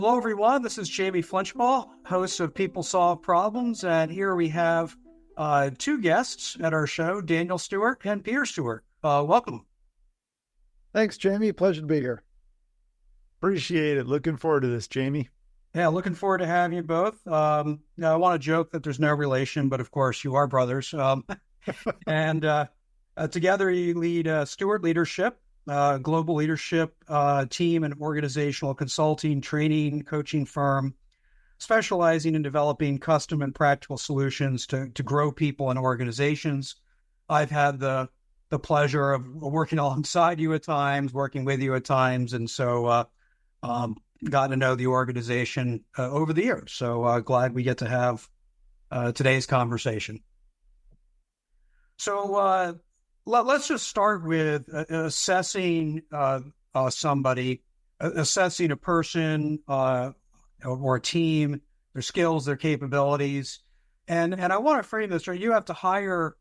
Hello, everyone. This is Jamie Flinchbaugh, host of People Solve Problems. And here we have two guests at our show, Daniel Stewart and Peter Stewart. Welcome. Thanks, Jamie. Pleasure to be here. Appreciate it. Looking forward to this, Jamie. Yeah, looking forward to having you both. Now, I want to joke that there's no relation, but of course you are brothers. And together you lead Stewart Leadership, global leadership team and organizational consulting, training, coaching firm, specializing in developing custom and practical solutions to grow people and organizations. I've had the pleasure of working alongside you at times, working with you at times, and so gotten to know the organization over the years. So glad we get to have today's conversation. So let's just start with assessing somebody, assessing a person or a team, their skills, their capabilities. And I want to frame this, right? You have to hire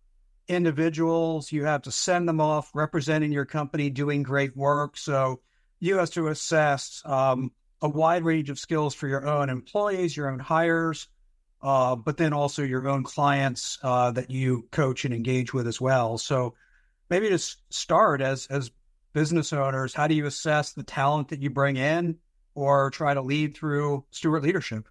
individuals, you have to send them off representing your company, doing great work. So you have to assess a wide range of skills for your own employees, your own hires, but then also your own clients that you coach and engage with as well. So maybe just start as business owners, how do you assess the talent that you bring in or try to lead through Stewart Leadership?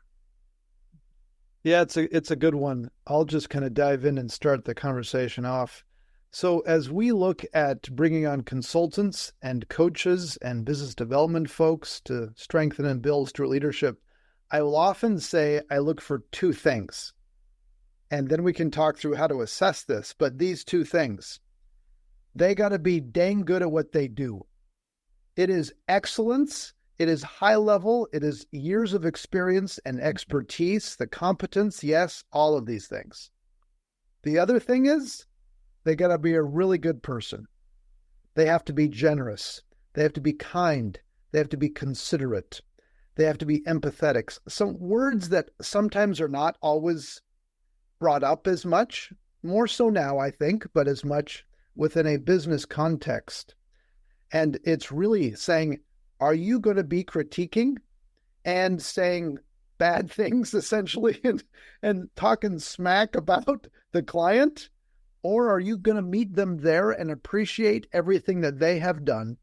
Yeah, it's a good one. I'll just kind of dive in and start the conversation off. So as we look at bringing on consultants and coaches and business development folks to strengthen and build Stewart Leadership, I will often say I look for two things. And then we can talk through how to assess this. But these two things, they got to be dang good at what they do. It is excellence. It is high level. It is years of experience and expertise, the competence. Yes, all of these things. The other thing is they got to be a really good person. They have to be generous. They have to be kind. They have to be considerate. They have to be empathetic. Some words that sometimes are not always brought up as much, more so now, I think, but as much within a business context. And it's really saying, are you going to be critiquing and saying bad things, essentially, and talking smack about the client? Or are you going to meet them there and appreciate everything that they have done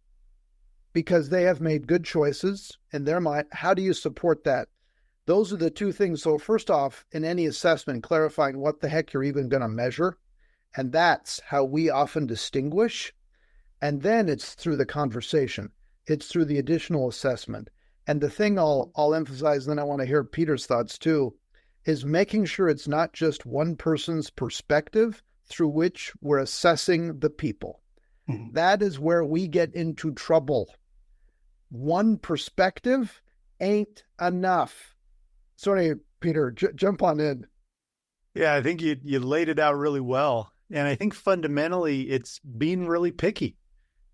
because they have made good choices in their mind? How do you support that? Those are the two things. So first off, in any assessment, clarifying what the heck you're even going to measure. And that's how we often distinguish. And then it's through the conversation. It's through the additional assessment. And the thing I'll emphasize, and then I want to hear Peter's thoughts too, is making sure it's not just one person's perspective through which we're assessing the people. Mm-hmm. That is where we get into trouble. One perspective ain't enough. Sorry, Peter, jump on in. Yeah, I think you laid it out really well. And I think fundamentally it's being really picky,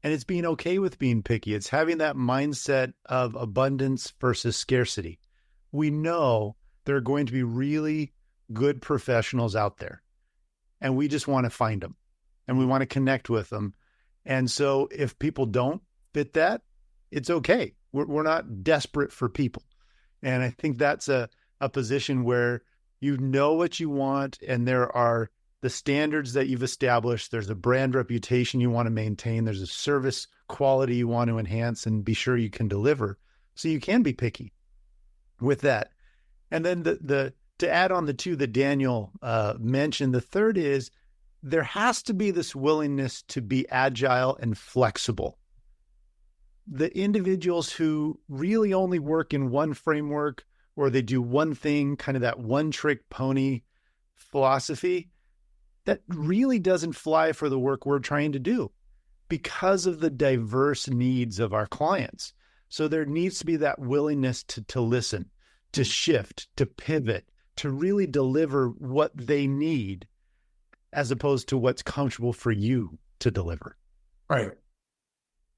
and it's being okay with being picky. It's having that mindset of abundance versus scarcity. We know there are going to be really good professionals out there, and we just want to find them and we want to connect with them. And so if people don't fit that, it's okay. We're not desperate for people. And I think that's a position where you know what you want, and there are the standards that you've established. There's a brand reputation you want to maintain. There's a service quality you want to enhance and be sure you can deliver. So you can be picky with that. And then to add on the two that Daniel mentioned, the third is there has to be this willingness to be agile and flexible. The individuals who really only work in one framework, or they do one thing, kind of that one-trick pony philosophy, that really doesn't fly for the work we're trying to do because of the diverse needs of our clients. So there needs to be that willingness to listen, to shift, to pivot, to really deliver what they need as opposed to what's comfortable for you to deliver. Right.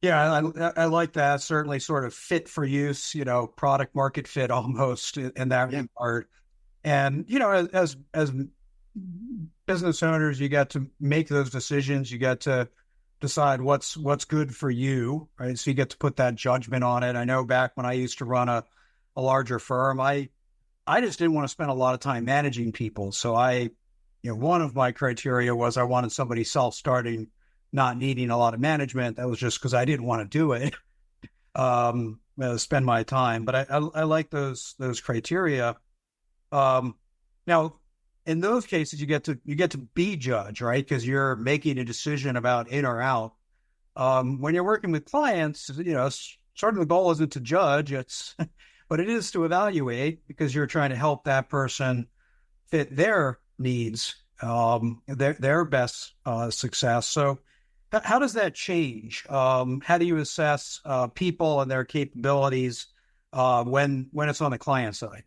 Yeah, I like that. Certainly sort of fit for use, product market fit almost in that regard. And, as business owners, you got to make those decisions. You got to decide what's good for you, right? So you get to put that judgment on it. I know back when I used to run a a larger firm, I just didn't want to spend a lot of time managing people. So one of my criteria was I wanted somebody self-starting, not needing a lot of management. That was just because I didn't want to do it, spend my time. But I like those criteria. Now, in those cases, you get to be judge, right? Because you're making a decision about in or out. When you're working with clients, sort of the goal isn't to judge, but it is to evaluate, because you're trying to help that person fit their needs, their best success. So how does that change? How do you assess people and their capabilities when it's on the client side?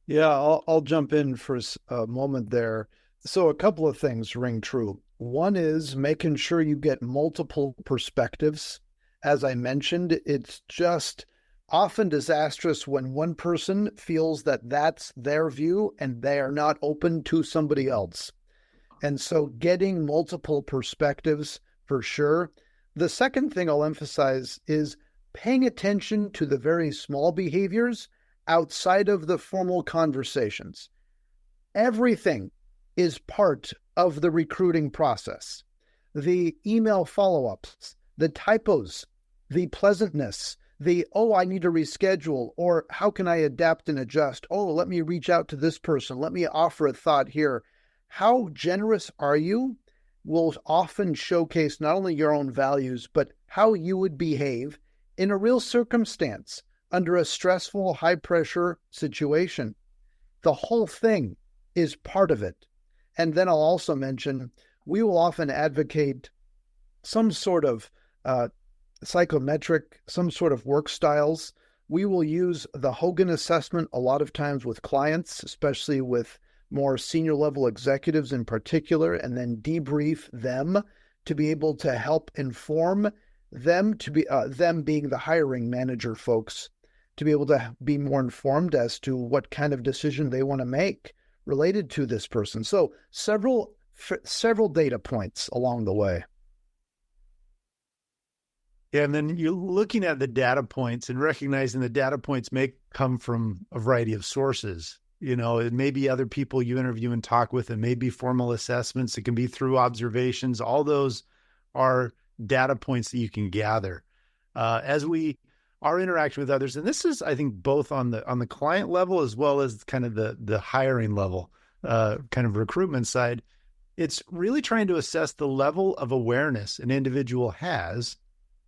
Yeah, I'll jump in for a moment there. So a couple of things ring true. One is making sure you get multiple perspectives. As I mentioned, it's just often disastrous when one person feels that that's their view and they are not open to somebody else. And so getting multiple perspectives for sure. The second thing I'll emphasize is paying attention to the very small behaviors outside of the formal conversations. Everything is part of the recruiting process. The email follow-ups, the typos, the pleasantness, I need to reschedule, or how can I adapt and adjust? Let me reach out to this person. Let me offer a thought here. How generous are you will often showcase not only your own values, but how you would behave in a real circumstance under a stressful, high-pressure situation. The whole thing is part of it. And then I'll also mention, we will often advocate some sort of psychometric, some sort of work styles. We will use the Hogan assessment a lot of times with clients, especially with more senior level executives in particular, and then debrief them to be able to help inform them, to be them being the hiring manager folks, to be able to be more informed as to what kind of decision they want to make related to this person. So several data points along the way. Yeah, and then you're looking at the data points and recognizing the data points may come from a variety of sources. It may be other people you interview and talk with. It may be formal assessments. It can be through observations. All those are data points that you can gather as we are interacting with others. And this is, I think, both on the client level as well as kind of the hiring level, kind of recruitment side. It's really trying to assess the level of awareness an individual has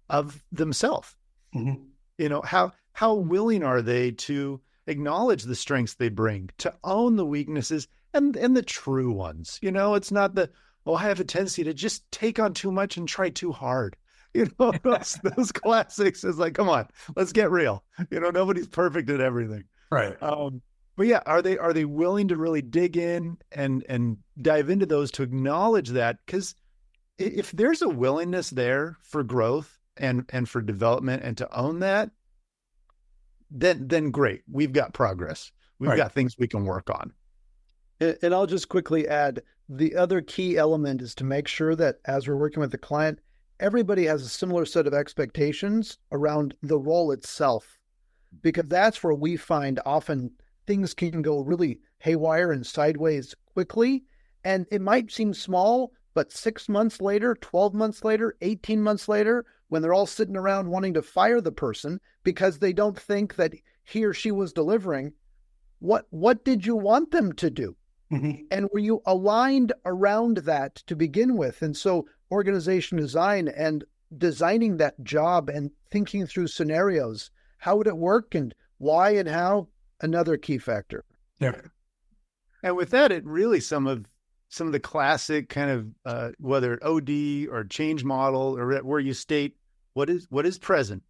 of themselves. Mm-hmm. How willing are they to acknowledge the strengths they bring, to own the weaknesses and the true ones. It's not I have a tendency to just take on too much and try too hard. Those classics is like, come on, let's get real. Nobody's perfect at everything. Right. But yeah, are they willing to really dig in and dive into those to acknowledge that? Because if there's a willingness there for growth and for development and to own that, then great. We've got progress. We've got things we can work on. And I'll just quickly add, the other key element is to make sure that as we're working with the client, everybody has a similar set of expectations around the role itself, because that's where we find often things can go really haywire and sideways quickly. And it might seem small, but 6 months later, 12 months later, 18 months later, when they're all sitting around wanting to fire the person because they don't think that he or she was delivering, what did you want them to do? Mm-hmm. And were you aligned around that to begin with? And so organization design and designing that job and thinking through scenarios, how would it work and why and how, another key factor. Yeah. And with that, it really some of the classic kind of whether OD or change model or where you state what is present,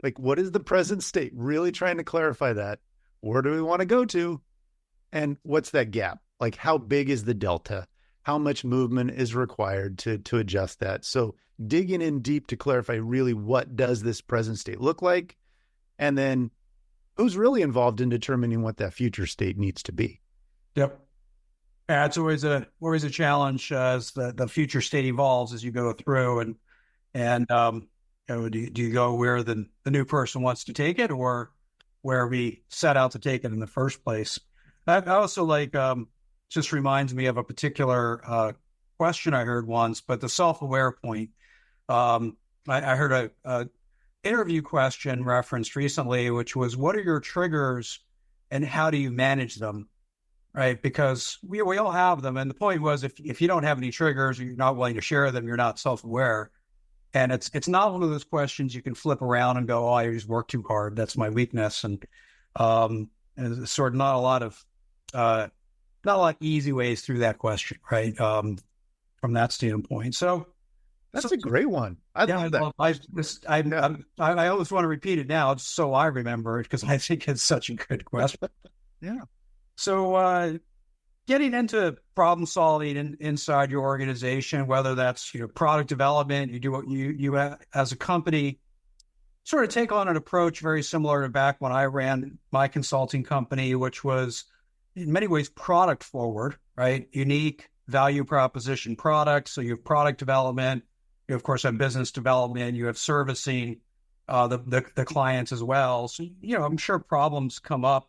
like what is the present state, really trying to clarify that. Where do we want to go to? And what's that gap? Like how big is the delta? How much movement is required to adjust that? So digging in deep to clarify really what does this present state look like? And then who's really involved in determining what that future state needs to be? Yep. Yeah, it's always a challenge as the future state evolves as you go through, and do you go where the new person wants to take it, or where we set out to take it in the first place. I also like, just reminds me of a particular question I heard once, but the self-aware point. I heard a interview question referenced recently, which was, what are your triggers and how do you manage them? Right? Because we all have them. And the point was, if you don't have any triggers or you're not willing to share them, you're not self-aware. And it's not one of those questions you can flip around and go, oh, I just work too hard. That's my weakness. And it's sort of not a lot of easy ways through that question, right? From that standpoint. So that's a great one. I love that. I always want to repeat it now, just so I remember it, because I think it's such a good question. Yeah. So getting into problem solving inside your organization, whether that's product development, you do what you as a company sort of take on an approach very similar to back when I ran my consulting company, which was in many ways product forward, right? Unique value proposition products. So you have product development, you of course have business development, you have servicing the clients as well. So I'm sure problems come up.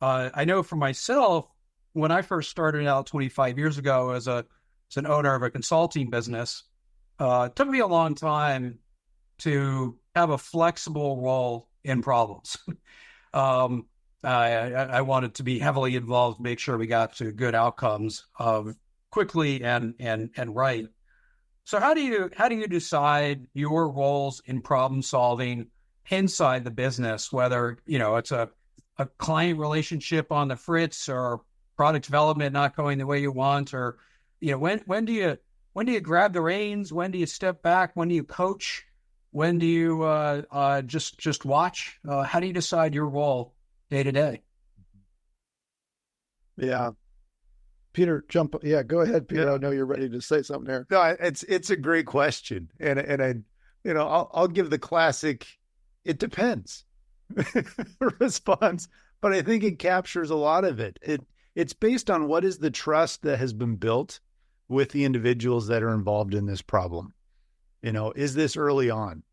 I know for myself, when I first started out 25 years ago as an owner of a consulting business, it took me a long time to have a flexible role in problems. I wanted to be heavily involved, make sure we got to good outcomes quickly and right. So how do you decide your roles in problem solving inside the business, whether it's a client relationship on the fritz or product development not going the way you want, or when do you grab the reins, when do you step back, when do you coach, when do you just watch? How do you decide your role day to day? Yeah. Peter, yeah, go ahead, Peter. Yeah. I know you're ready to say something there. No, it's a great question, and I'll give the classic, it depends response, but I think it captures a lot of it. It's based on what is the trust that has been built with the individuals that are involved in this problem. Is this early on,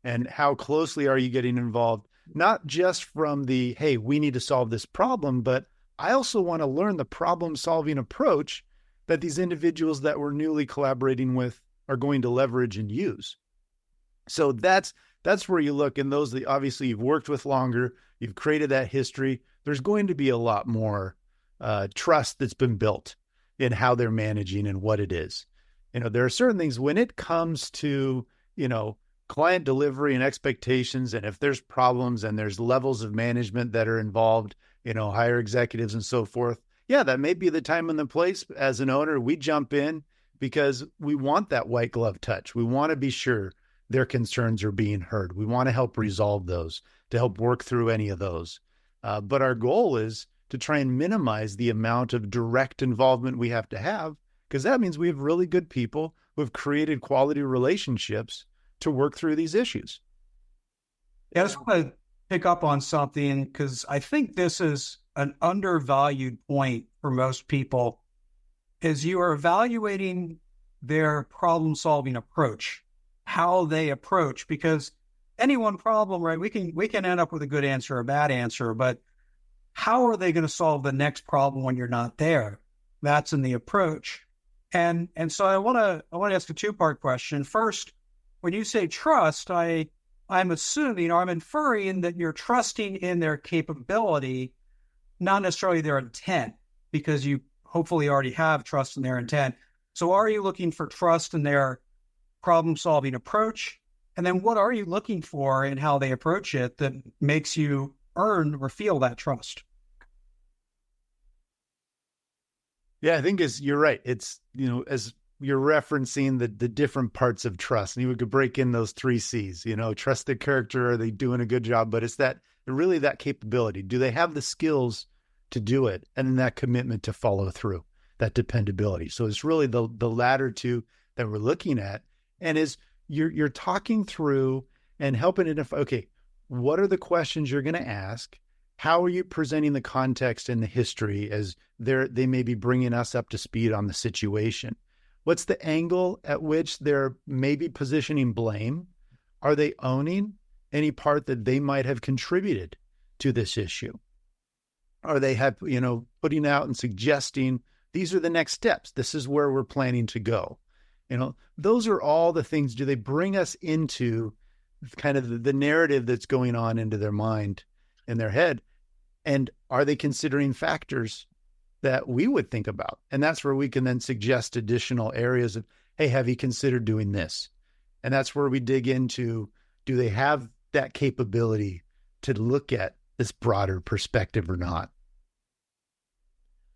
and how closely are you getting involved? Not just from the, hey, we need to solve this problem, but I also want to learn the problem-solving approach that these individuals that we're newly collaborating with are going to leverage and use. So that's where you look, and those that obviously you've worked with longer, you've created that history, there's going to be a lot more trust that's been built in how they're managing and what it is. There are certain things when it comes to, client delivery and expectations, and if there's problems and there's levels of management that are involved, higher executives and so forth. Yeah, that may be the time and the place. As an owner, we jump in because we want that white glove touch. We want to be sure their concerns are being heard. We want to help resolve those, to help work through any of those. But our goal is to try and minimize the amount of direct involvement we have to have, because that means we have really good people who have created quality relationships to work through these issues. Yeah, I just want to pick up on something, because I think this is an undervalued point for most people, is you are evaluating their problem-solving approach, how they approach, because any one problem, right, we can end up with a good answer or a bad answer, but how are they going to solve the next problem when you're not there? That's in the approach. And so I want to ask a two-part question. First, when you say trust, I'm assuming, or I'm inferring, that you're trusting in their capability, not necessarily their intent, because you hopefully already have trust in their intent. So are you looking for trust in their problem-solving approach? And then what are you looking for in how they approach it that makes you earn or feel that trust? Yeah, I think you're right. It's, as you're referencing the different parts of trust, and you could break in those 3 C's, trust the character. Are they doing a good job? But it's really that capability. Do they have the skills to do it? And then that commitment to follow through, that dependability. So it's really the latter two that we're looking at. And is you're talking through and helping identify, okay, what are the questions you're going to ask? How are you presenting the context and the history as they may be bringing us up to speed on the situation? What's the angle at which they're maybe positioning blame? Are they owning any part that they might have contributed to this issue? Are they putting out and suggesting these are the next steps? This is where we're planning to go. Those are all the things. Do they bring us into kind of the narrative that's going on into their mind and their head? And are they considering factors that we would think about? And that's where we can then suggest additional areas of, hey, have you considered doing this? And that's where we dig into, do they have that capability to look at this broader perspective or not?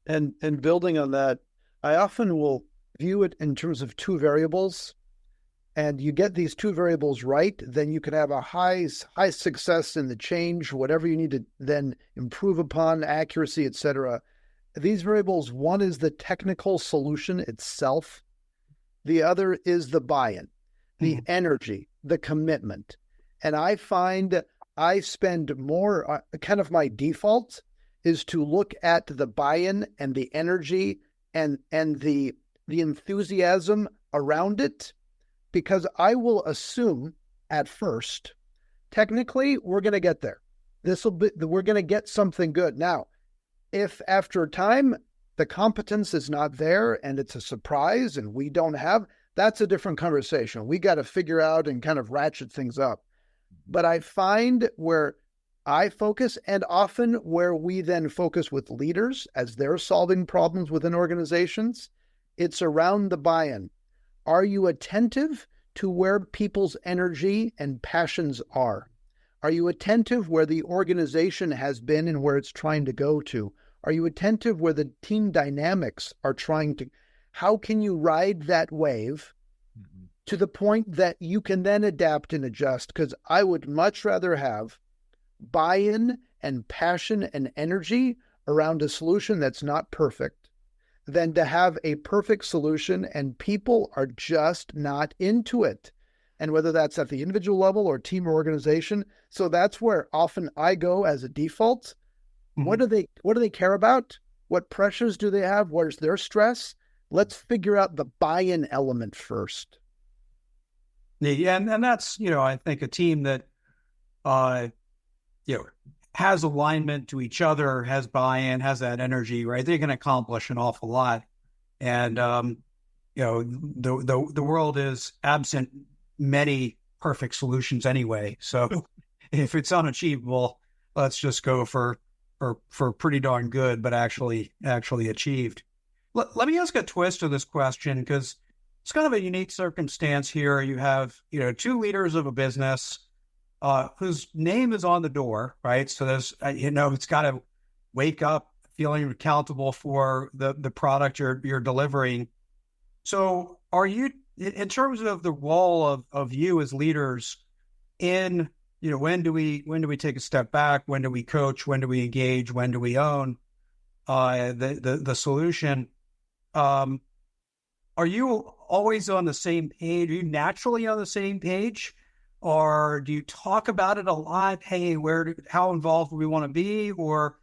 And building on that, I often will view it in terms of two variables. And you get these two variables right, then you can have a high success in the change, whatever you need to then improve upon, accuracy, etc. These variables, one is the technical solution itself. The other is the buy-in, the energy, the commitment. And I find I spend more, kind of my default is to look at the buy-in and the energy and the enthusiasm around it, because I will assume at first, technically, we're going to get there. We're going to get something good. Now, if after a time the competence is not there and it's a surprise and we don't have, that's a different conversation. We got to figure out and kind of ratchet things up. But I find where I focus, and often where we then focus with leaders as they're solving problems within organizations, it's around the buy-in. Are you attentive to where people's energy and passions are? Are you attentive where the organization has been and where it's trying to go to? Are you attentive where the team dynamics are trying to? How can you ride that wave to the point that you can then adapt and adjust? Because I would much rather have buy-in and passion and energy around a solution that's not perfect than to have a perfect solution and people are just not into it. And whether that's at the individual level or team or organization. So that's where often I go as a default. What do they care about? What pressures do they have? What is their stress? Let's figure out the buy-in element first. Yeah, and that's, I think a team that, has alignment to each other, has buy-in, has that energy, right? They can accomplish an awful lot. And, the world is absent many perfect solutions anyway. So if it's unachievable, let's just go for pretty darn good, but actually achieved. Let me ask a twist to this question, because it's kind of a unique circumstance here. You have, two leaders of a business whose name is on the door, right? So there's, it's got to wake up feeling accountable for the product you're delivering. So are you, in terms of the role of you as leaders in, when do we take a step back? When do we coach? When do we engage? When do we own the solution? Are you always on the same page? Are you naturally on the same page? Or do you talk about it a lot? Hey, how involved do we want to be? Or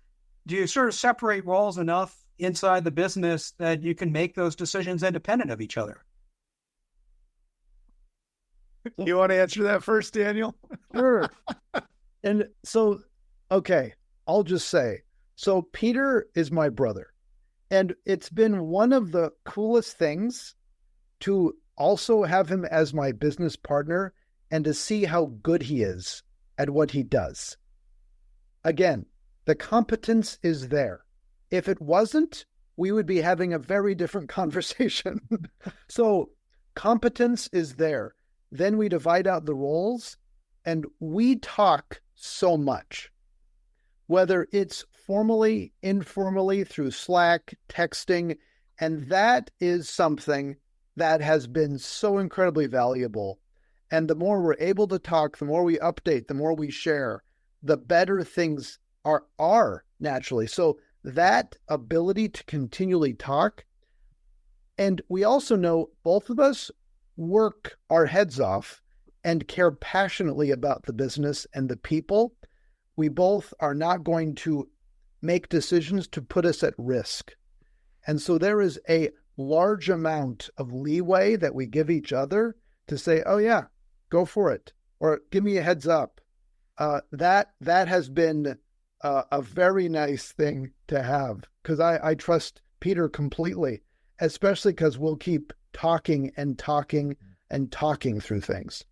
do you sort of separate roles enough inside the business that you can make those decisions independent of each other? You want to answer that first, Daniel? Sure. And so, okay, I'll just say, so Peter is my brother. And it's been one of the coolest things to also have him as my business partner and to see how good he is at what he does. Again, the competence is there. If it wasn't, we would be having a very different conversation. So competence is there. Then we divide out the roles and we talk so much, whether it's formally, informally, through Slack, texting, and that is something that has been so incredibly valuable. And the more we're able to talk, the more we update, the more we share, the better things are naturally. So that ability to continually talk. And we also know both of us work our heads off and care passionately about the business and the people. We both are not going to make decisions to put us at risk. And so there is a large amount of leeway that we give each other to say, oh yeah, go for it, or give me a heads up. That has been a very nice thing to have, because I trust Peter completely, especially because we'll keep talking and talking and talking through things.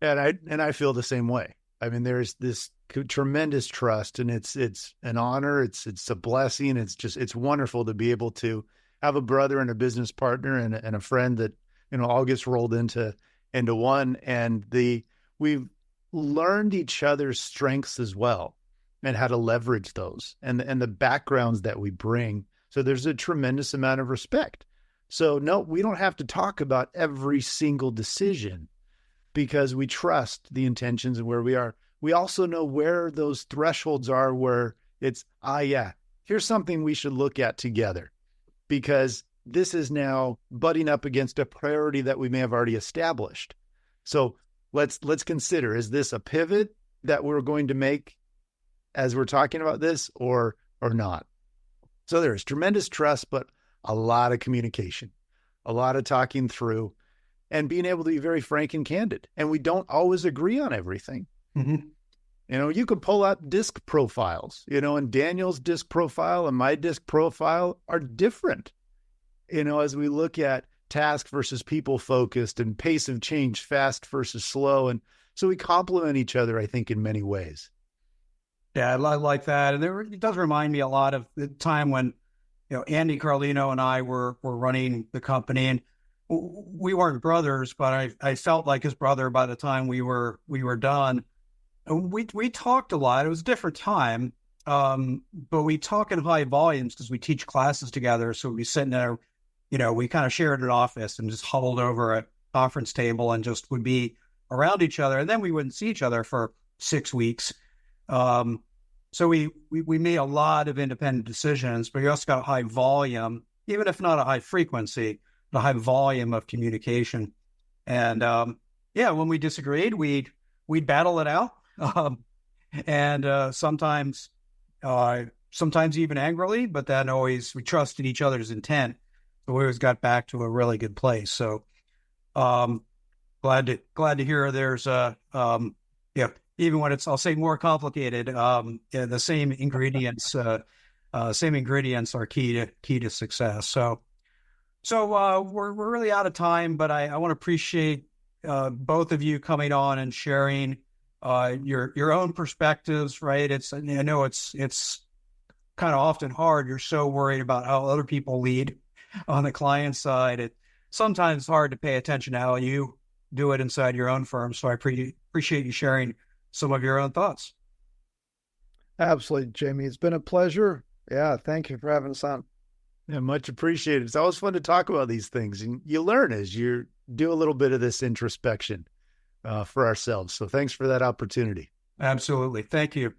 And I feel the same way. I mean, there's this tremendous trust, and it's an honor. It's a blessing. It's wonderful to be able to have a brother and a business partner and a friend that, all gets rolled into one. And we've learned each other's strengths as well, and how to leverage those, and the backgrounds that we bring. So there's a tremendous amount of respect. So no, we don't have to talk about every single decision, because we trust the intentions and where we are. We also know where those thresholds are, where it's, here's something we should look at together, because this is now butting up against a priority that we may have already established. So let's consider, is this a pivot that we're going to make as we're talking about this, or not? So there's tremendous trust, but a lot of communication, a lot of talking through, and being able to be very frank and candid. And we don't always agree on everything. Mm-hmm. You could pull out disc profiles, and Daniel's disc profile and my disc profile are different, as we look at task versus people focused, and pace of change, fast versus slow. And so we complement each other, I think, in many ways. Yeah, I like that. And it does remind me a lot of the time when, Andy Carlino and I were running the company, and we weren't brothers, but I felt like his brother by the time we were done. And we talked a lot. It was a different time, but we talk in high volumes because we teach classes together. So we sit in there, we kind of shared an office and just huddled over a conference table and just would be around each other. And then we wouldn't see each other for 6 weeks. So we made a lot of independent decisions, but we also got a high volume, even if not a high frequency, but a high volume of communication. And when we disagreed, we'd battle it out, and sometimes even angrily, but then always we trusted each other's intent. So we always got back to a really good place. So glad to hear there's even when it's, I'll say, more complicated, the same ingredients are key to success. So we're really out of time, but I want to appreciate both of you coming on and sharing your own perspectives. Right? I know it's kind of often hard. You're so worried about how other people lead on the client side. It's sometimes hard to pay attention to how you do it inside your own firm. So I appreciate you sharing some of your own thoughts. Absolutely, Jamie. It's been a pleasure. Yeah, thank you for having us on. Yeah, much appreciated. It's always fun to talk about these things, and you learn as you do a little bit of this introspection for ourselves. So thanks for that opportunity. Absolutely. Thank you.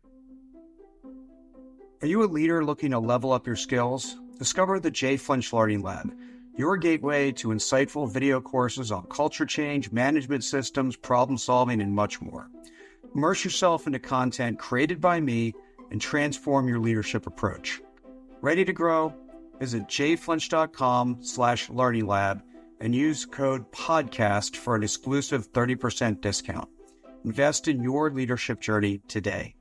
Are you a leader looking to level up your skills? Discover the J. Flinch Learning Lab, your gateway to insightful video courses on culture change, management systems, problem solving, and much more. Immerse yourself into content created by me and transform your leadership approach. Ready to grow? Visit jflinch.com/learning lab and use code podcast for an exclusive 30% discount. Invest in your leadership journey today.